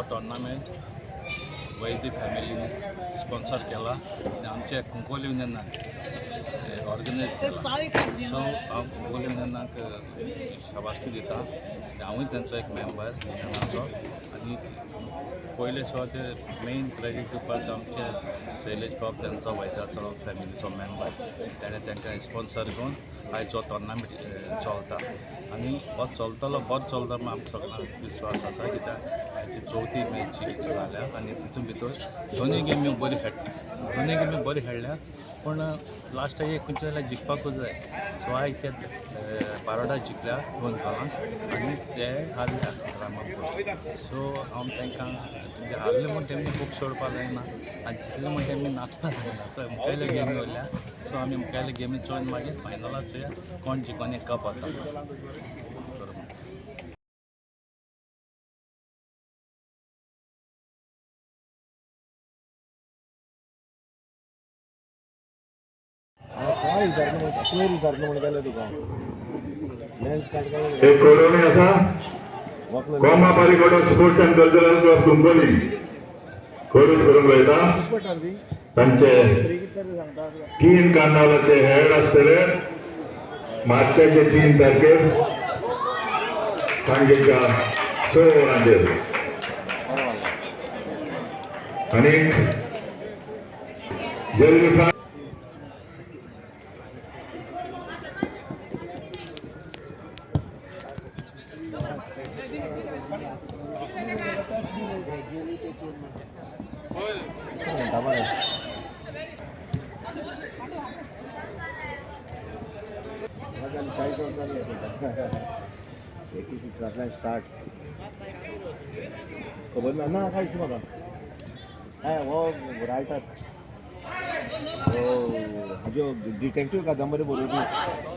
Tournament Vaidi फॅमिलीने sponsor केला आणि आमच्या कुंकोली युनियनान ऑर्गनायज केला. सो हांव कुंकोली युनियनाक शाबासकी दिता. हांवूय तांचो एक मेंबर युनियनाचो आनी पयले सो ते मेन क्रेडीट दिवपाक आमचे शैलेश बाब त्यांचो वैदाचो फॅमिलीचो मेंबर. ताणें तांकां स्पॉन्सर करून आयज हो टोर्नामेंट चलता आनी हो चलतलो बरो चलता म्हूण आमकां सगळ्यांक विश्वास आसा. कित्याक हाची चवथी मॅच जाल्या आनी तितून भितर दोनूय गेमी बरी खेळ्ळ्या पूण लास्टाक एक खंयचे जाल्यार जिखपाकूच जाय. सो आयज ते बारोडा जिखल्या 2 गोलांक आनी ते हारल्या रामापूर. सो हांव तांकां म्हणजे हारले म्हूण तेमी बूक सोडपाक जायना आनी जिखले म्हूण तेमी नाचपाक जायना. सो मुखेल्या गेमी उरल्या. सो आमी मुखेल्या गेमी चोवन मागीर फायनलाचे कोण जिखोन एक कप वता. एक कोडोनी असा गोमा पालिकोडो sports and cultural club Cuncolim करून वयता. तांचे 3 कार्नावालाचे हेड आसतले मार्चाचे 3 तारखेर सांजेच्या 6 वरांचेर आनी जल्दी स्टार्ट खबर ना काय म्हाका हय हो रायटर हो हाज्यो डिटेक्टीव कादंबरी बरोवपी